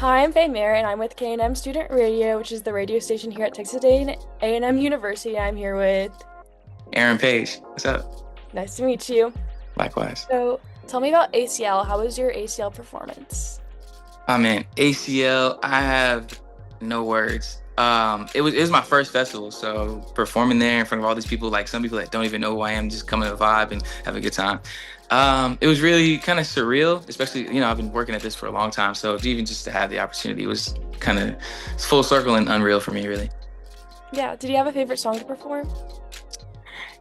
Hi, I'm Faye Mayer, and I'm with KANM Student Radio, which is the radio station here at Texas A&M University. I'm here with. Aaron Page, what's up? Nice to meet you. Likewise. So, tell me about ACL. How was your ACL performance? Oh man, ACL, I have no words. It was my first festival, so performing there in front of all these people, like some people that don't even know who I am, just coming to vibe and have a good time. It was really kind of surreal, especially, I've been working at this for a long time, so even just to have the opportunity was kind of full circle and unreal for me, really. Yeah, did you have a favorite song to perform?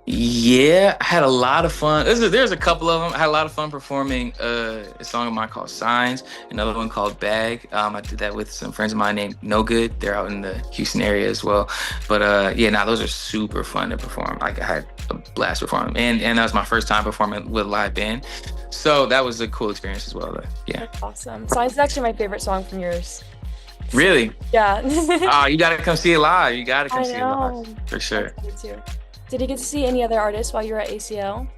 Yeah, I had a lot of fun. There's a couple of them. I had a lot of fun performing a song of mine called Signs, another one called Bag. I did that with some friends of mine named No Good. They're out in the Houston area as well. But yeah, now those are super fun to perform. Like I had a blast performing, and that was my first time performing with a live band. So that was a cool experience as well. Though. Yeah. That's awesome. Signs is actually my favorite song from yours. So, Really? yeah. Oh, you gotta come see it live. You gotta come I see it live know. for I'm sure. excited too. Did you get to see any other artists while you were at ACL?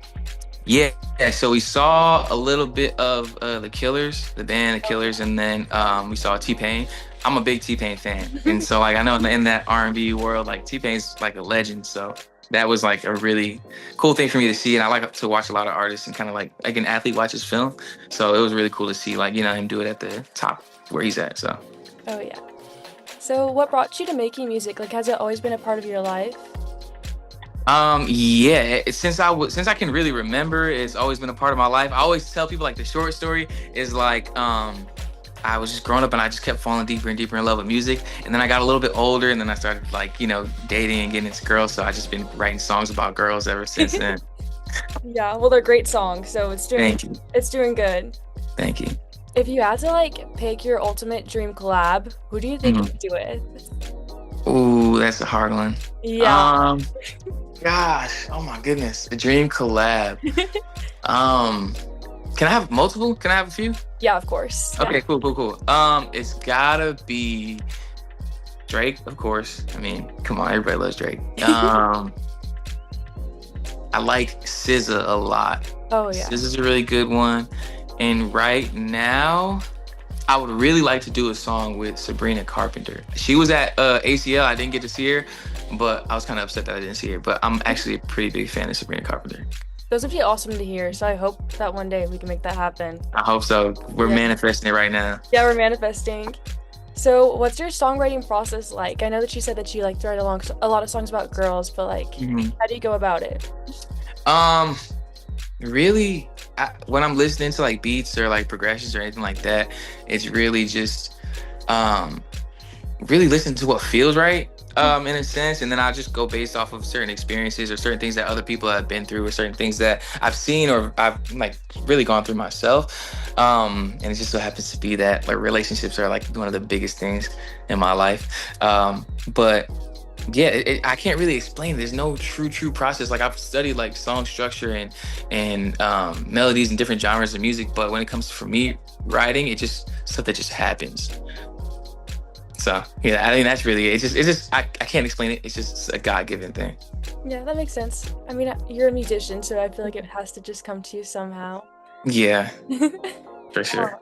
Yeah, so we saw a little bit of the Killers, the band, the Killers, and then we saw T-Pain. I'm a big T-Pain fan, and so like I know in that R&B world, like T-Pain's like a legend. So that was like a really cool thing for me to see, and I like to watch a lot of artists and kind of like an athlete watches film. So it was really cool to see like him do it at the top where he's at. So Oh, yeah. So, what brought you to making music? Like, has it always been a part of your life? yeah, since I can really remember, it's always been a part of my life. I always tell people like the short story is like I was just growing up and I just kept falling deeper and deeper in love with music. And then I got a little bit older and then I started like, dating and getting into girls. So I just been writing songs about girls ever since then. Yeah, well, they're great songs, so Thank you. it's doing good. Thank you. If you had to like pick your ultimate dream collab, who do you think Mhm. you'd do it? Ooh, that's a hard one. Yeah. Um, Gosh, oh my goodness, a dream collab. Um, can I have multiple? Can I have a few? Yeah, of course. Yeah. Okay, cool. It's gotta be Drake, of course. I mean, come on, everybody loves Drake. I like SZA a lot. Oh yeah. SZA's a really good one. And right now, I would really like to do a song with Sabrina Carpenter. She was at ACL. I didn't get to see her, but I was kind of upset that I didn't see her. But I'm actually a pretty big fan of Sabrina Carpenter. Those would be awesome to hear, so I hope that one day we can make that happen. I hope so. We're Yeah. manifesting it right now. Yeah, we're manifesting. So, what's your songwriting process like? I know that you said that you like to write a lot of songs about girls, but like, Mhm. how do you go about it? Um, Really, when I'm listening to like beats or like progressions or anything like that, it's really just um really listen to what feels right in a sense, and then I'll just go based off of certain experiences or certain things that other people have been through or certain things that I've seen or I've like really gone through myself. And it just so happens to be that like relationships are like one of the biggest things in my life. But yeah, I can't really explain it. There's no true process. Like I've studied like song structure and melodies and different genres of music, but when it comes to for me writing, it just stuff that just happens. So yeah, I think that's really it. It's just I can't explain it. It's just a God-given thing. Yeah, that makes sense. I mean, you're a musician, so I feel like it has to just come to you somehow. Yeah, for Uh, sure.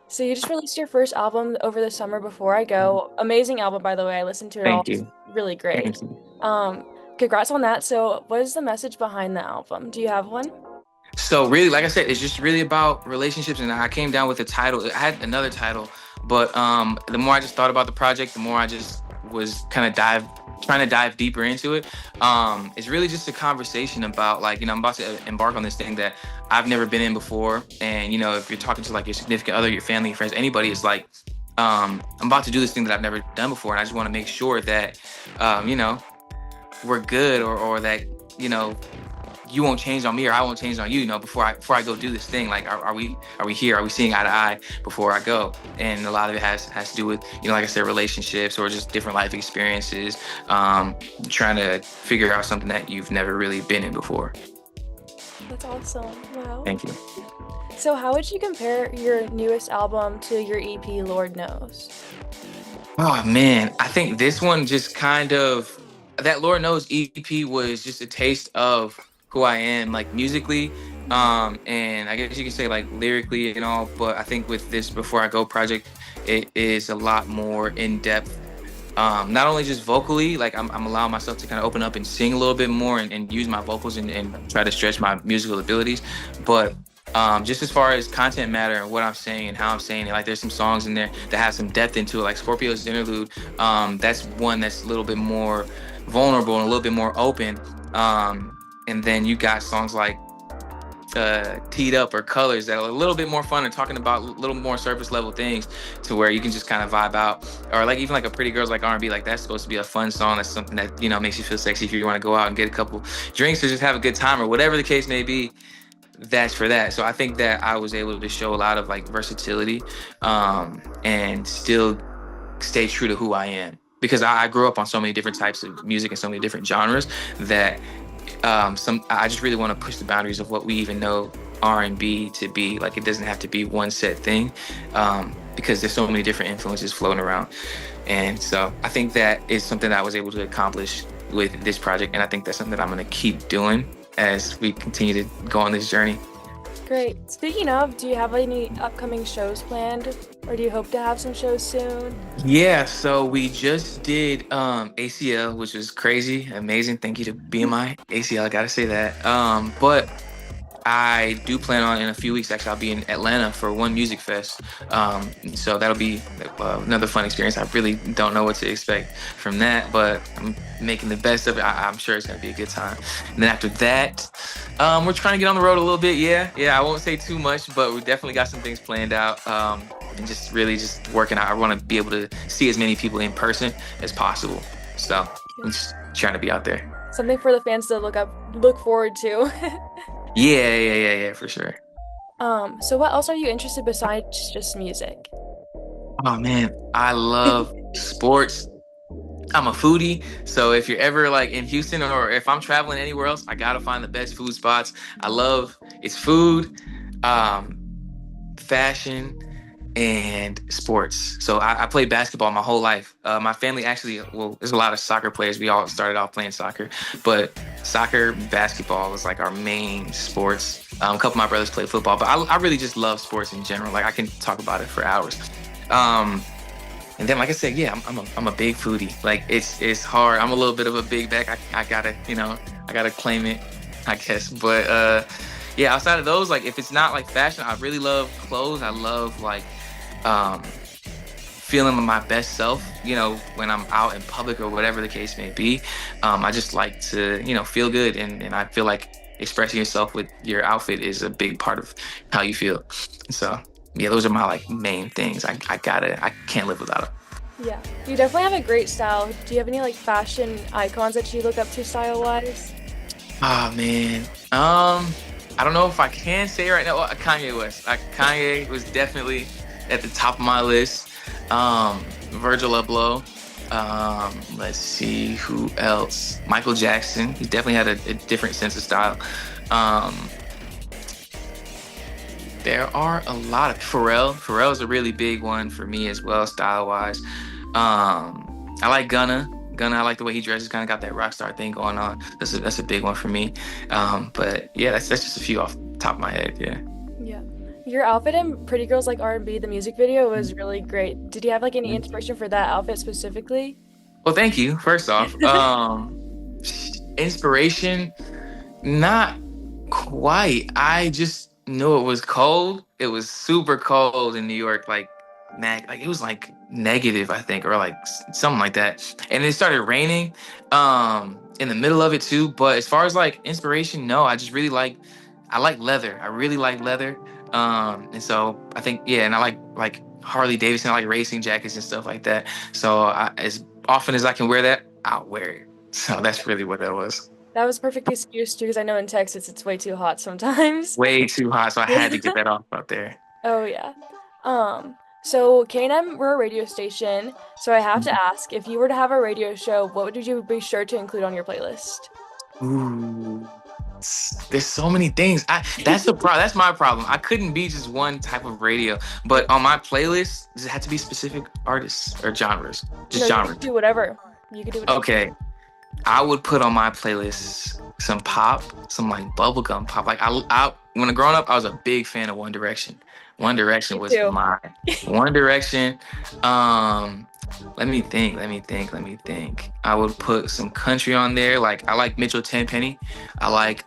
So you just released your first album over the summer, Before I Go. Amazing album, by the way. I listened to it all. Thank It's you. really great. Thank you. Congrats on that. So what is the message behind the album? Do you have one? So really, like I said, it's just really about relationships, and I came down with a title. I had another title, but the more I just thought about the project, the more I just was kind of trying to dive deeper into it. It's really just a conversation about like I'm about to embark on this thing that I've never been in before, and if you're talking to like your significant other, your family, your friends, anybody, it's like I'm about to do this thing that I've never done before, and I just want to make sure that we're good or that you know you won't change on me or I won't change on you, before I go do this thing. Like, are we here? Are we seeing eye to eye before I go? And a lot of it has to do with, like I said, relationships or just different life experiences, trying to figure out something that you've never really been in before. That's awesome. Wow. Thank you. So how would you compare your newest album to your EP, Lord Knows? Oh man, I think this one just kind of that Lord Knows EP was just a taste of who I am, like musically. And I guess you can say like lyrically and all, but I think with this Before I Go project, it is a lot more in depth. Not only just vocally, like I'm allowing myself to kind of open up and sing a little bit more and use my vocals and try to stretch my musical abilities, but just as far as content matter and what I'm saying and how I'm saying it, like there's some songs in there that have some depth into it, like Scorpio's interlude. That's one that's a little bit more vulnerable and a little bit more open. And then you got songs like Teed Up or Colors that are a little bit more fun and talking about a little more surface level things to where you can just kind of vibe out. Or like even like a Pretty Girls Like R&B, like that's supposed to be a fun song. That's something that, you know, makes you feel sexy if you want to go out and get a couple drinks or just have a good time or whatever the case may be. That's for that. So I think that I was able to show a lot of like versatility, and still stay true to who I am. Because I grew up on so many different types of music and so many different genres that I just really want to push the boundaries of what we even know R&B to be. Like it doesn't have to be one set thing, because there's so many different influences floating around. And so I think that is something that I was able to accomplish with this project, and I think that's something that I'm going to keep doing as we continue to go on this journey. Great. Speaking of, do you have any upcoming shows planned, or do you hope to have some shows soon? Yeah, so we just did ACL, which was crazy, amazing. Thank you to BMI ACL, I gotta say that. But I do plan on in a few weeks. Actually, I'll be in Atlanta for One Music Fest. So that'll be another fun experience. I really don't know what to expect from that, but I'm making the best of it. I'm sure it's gonna be a good time. And then after that, we're trying to get on the road a little bit. Yeah. I won't say too much, but we definitely got some things planned out. And just really just working out. I want to be able to see as many people in person as possible. So I'm just trying to be out there. Something for the fans to look forward to. Yeah, for sure. So what else are you interested besides just music? Oh man, I love sports. I'm a foodie, so if you're ever like in Houston or if I'm traveling anywhere else, I gotta find the best food spots. I love it's food, um, fashion, and sports. So I played basketball my whole life. My family actually, well, there's a lot of soccer players. We all started off playing soccer, but soccer, basketball was like our main sports. A couple of my brothers played football, but I really just love sports in general. Like I can talk about it for hours. Um, and then, like I said, yeah, I'm a big foodie. Like it's hard. I'm a little bit of a big back. I gotta, I gotta claim it, I guess. But yeah, outside of those, like if it's not like fashion, I really love clothes. I love like feeling my best self, when I'm out in public or whatever the case may be. I just like to, feel good. And I feel like expressing yourself with your outfit is a big part of how you feel. So yeah, those are my like main things. I can't live without them. Yeah, you definitely have a great style. Do you have any like fashion icons that you look up to style wise? Ah man. I don't know if I can say right now. Kanye West. Kanye was definitely at the top of my list. Virgil Abloh. Let's see who else. Michael Jackson. He definitely had a different sense of style. Um, there are a lot of Pharrell. Pharrell is a really big one for me as well, style wise. I like Gunna. Gunna, I like the way he dresses. Kind of got that rock star thing going on. That's a big one for me. But yeah, that's just a few off the top of my head. Yeah. Yeah. Your outfit in Pretty Girls Like R&B, the music video was really great. Did you have like any inspiration for that outfit specifically? Well, thank you. First off, inspiration, not quite. I just knew it was cold. It was super cold in New York, like it was like negative, I think, or like something like that. And it started raining in the middle of it too. But as far as like inspiration, no, I like leather. I really like leather. And so I think, yeah, and I like Harley Davidson, I like racing jackets and stuff like that. So as often as I can wear that, I'll wear it. So that's really what that was. That was a perfect excuse too, because I know in Texas it's way too hot sometimes. Way too hot, so I had to get that off out there. Oh yeah. So KANM, we're a radio station, so I have to ask, if you were to have a radio show, what would you be sure to include on your playlist? Ooh, there's so many things. That's my problem. I couldn't be just one type of radio, but on my playlist, does it have to be specific artists or genres? No, Just you genres. could do whatever. You could do whatever. Okay. I would put on my playlist some pop, some like bubblegum pop. Like when I growing up, I was a big fan of One Direction. One Direction Me was too. my One Direction. Um, let me think. I would put some country on there. Like I like Mitchell Tenpenny. I like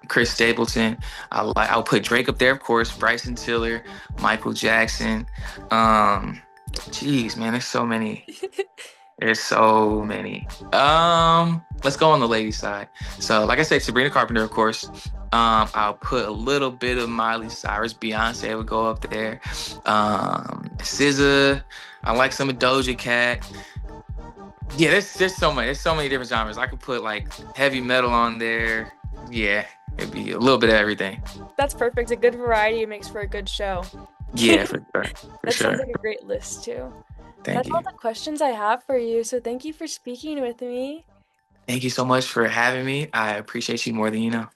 Chris Stapleton. I'll put Drake up there, of course, Bryson Tiller, Michael Jackson. Um, Jeez, man, there's so many. There's so many. Let's go on the lady side. So, like I said, Sabrina Carpenter, of course. I'll put a little bit of Miley Cyrus, Beyonce would go up there. SZA. I like some of Doja Cat. Yeah, there's so many. There's so many different genres. I could put like heavy metal on there. Yeah, it'd be a little bit of everything. That's perfect. A good variety makes for a good show. Yeah, for sure, for That sounds sure. like a great list too. Thank That's all you. the questions I have for you. So thank you for speaking with me. Thank you so much for having me. I appreciate you more than you know.